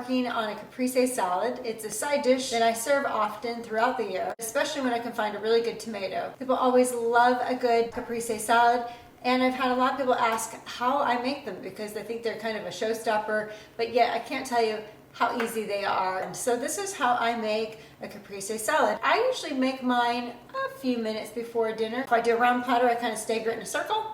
working on a caprese salad. It's a side dish that I serve often throughout the year, especially when I can find a really good tomato. People always love a good caprese salad, and I've had a lot of people ask how I make them because they think they're kind of a showstopper, but yet I can't tell you how easy they are. And so this is how I make a caprese salad. I usually make mine a few minutes before dinner. If I do a round platter, I kind of stagger it in a circle.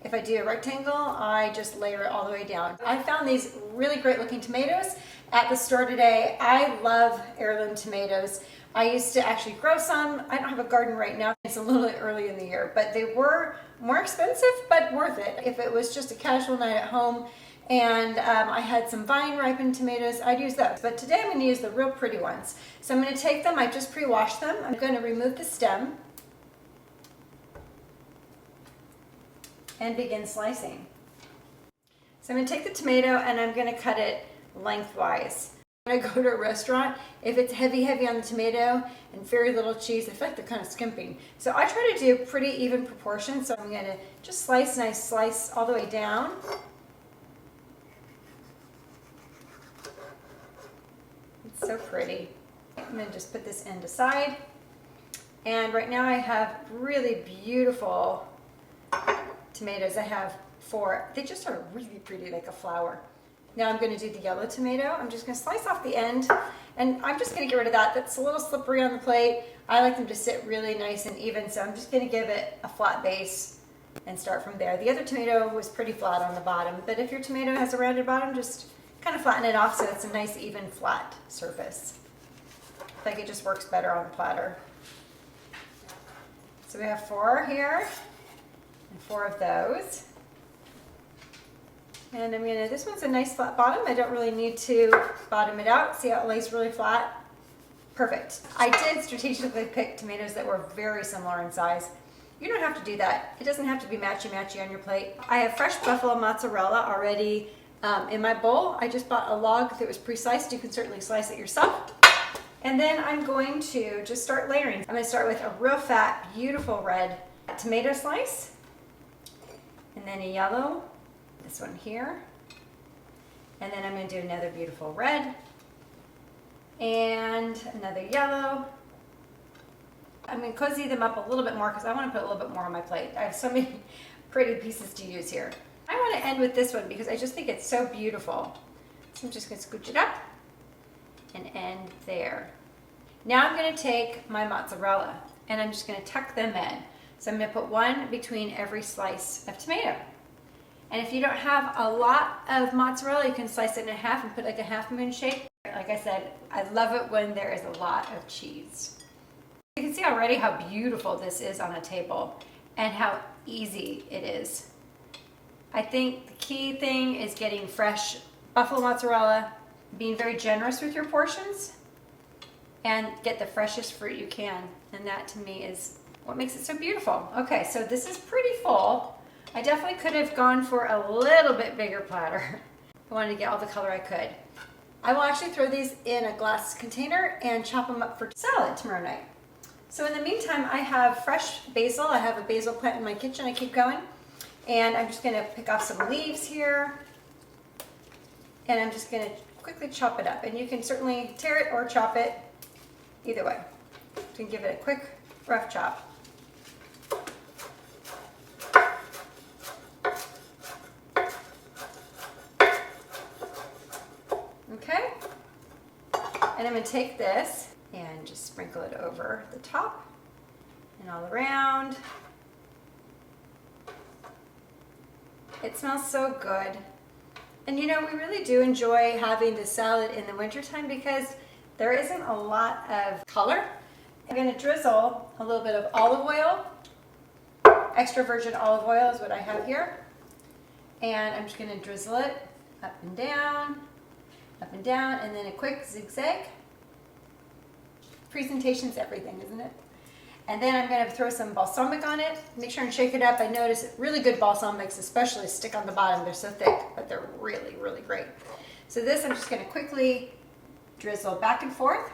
If I do a rectangle, I just layer it all the way down. I found these really great looking tomatoes at the store today. I love heirloom tomatoes. I used to actually grow some. I don't have a garden right now. It's a little bit early in the year, but they were more expensive, but worth it. If it was just a casual night at home and I had some vine ripened tomatoes, I'd use those. But today I'm going to use the real pretty ones. So I'm going to take them, I just pre-washed them. I'm going to remove the stem and begin slicing. So I'm going to take the tomato and I'm going to cut it lengthwise. When I go to a restaurant, if it's heavy on the tomato and very little cheese, I feel like they're kind of skimping. So I try to do pretty even proportions. So I'm going to just slice, and I slice all the way down. It's so pretty. I'm going to just put this end aside. And right now I have really beautiful tomatoes. I have 4. They just are really pretty, like a flower. Now I'm going to do the yellow tomato. I'm just going to slice off the end, and I'm just going to get rid of that. That's a little slippery on the plate. I like them to sit really nice and even, so I'm just going to give it a flat base and start from there. The other tomato was pretty flat on the bottom, but if your tomato has a rounded bottom, just kind of flatten it off so it's a nice even flat surface. I think it just works better on the platter. So we have 4 here and 4 of those. And I'm gonna, this one's a nice flat bottom. I don't really need to bottom it out. See how it lays really flat? Perfect. I did strategically pick tomatoes that were very similar in size. You don't have to do that. It doesn't have to be matchy-matchy on your plate. I have fresh buffalo mozzarella already in my bowl. I just bought a log that was pre-sliced. You can certainly slice it yourself. And then I'm going to just start layering. I'm gonna start with a real fat, beautiful red tomato slice, and then a yellow, this one here, and then I'm going to do another beautiful red and another yellow. I'm going to cozy them up a little bit more because I want to put a little bit more on my plate. I have so many pretty pieces to use here. I want to end with this one because I just think it's so beautiful. So I'm just going to scooch it up and end there. Now I'm going to take my mozzarella and I'm just going to tuck them in. So I'm going to put one between every slice of tomato. And if you don't have a lot of mozzarella, you can slice it in half and put like a half moon shape. Like I said, I love it when there is a lot of cheese. You can see already how beautiful this is on a table and how easy it is. I think the key thing is getting fresh buffalo mozzarella, being very generous with your portions, and get the freshest fruit you can. And that to me is what makes it so beautiful. Okay, so this is pretty full. I definitely could have gone for a little bit bigger platter. I wanted to get all the color I could. I will actually throw these in a glass container and chop them up for salad tomorrow night. So in the meantime, I have fresh basil. I have a basil plant in my kitchen. I keep going. And I'm just going to pick off some leaves here. And I'm just going to quickly chop it up. And you can certainly tear it or chop it either way. You can give it a quick, rough chop. Okay, and I'm going to take this and just sprinkle it over the top and all around. It smells so good. And you know, we really do enjoy having the salad in the wintertime because there isn't a lot of color. I'm going to drizzle a little bit of olive oil. Extra virgin olive oil is what I have here. And I'm just going to drizzle it up and down, and then a quick zigzag. Presentation's everything, isn't it? And then I'm going to throw some balsamic on it. Make sure and shake it up. I notice really good balsamics, especially stick on the bottom. They're so thick, but they're really, really great. So this I'm just going to quickly drizzle back and forth.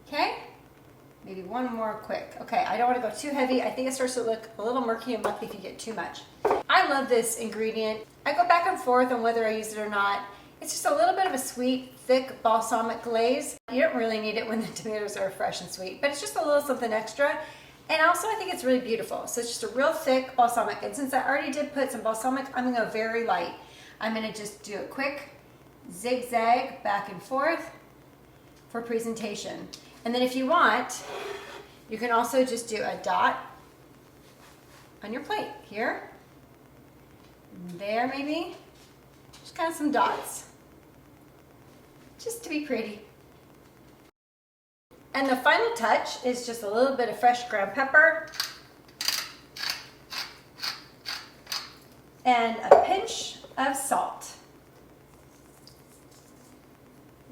Okay? Maybe one more quick. Okay, I don't want to go too heavy. I think it starts to look a little murky and mucky if you get too much. I love this ingredient. I go back and forth on whether I use it or not. It's just a little bit of a sweet, thick balsamic glaze. You don't really need it when the tomatoes are fresh and sweet, but it's just a little something extra. And also I think it's really beautiful. So it's just a real thick balsamic. And since I already did put some balsamic, I'm gonna go very light. I'm gonna just do a quick zigzag back and forth for presentation. And then if you want, you can also just do a dot on your plate here, there maybe, just kind of some dots, just to be pretty. And the final touch is just a little bit of fresh ground pepper and a pinch of salt.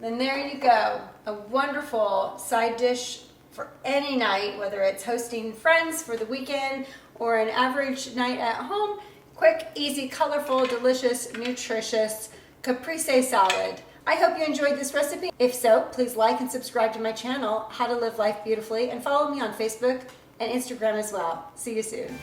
Then there you go, a wonderful side dish for any night, whether it's hosting friends for the weekend or an average night at home. Quick, easy, colorful, delicious, nutritious caprese salad. I hope you enjoyed this recipe. If so, please like and subscribe to my channel, How to Live Life Beautifully, and follow me on Facebook and Instagram as well. See you soon.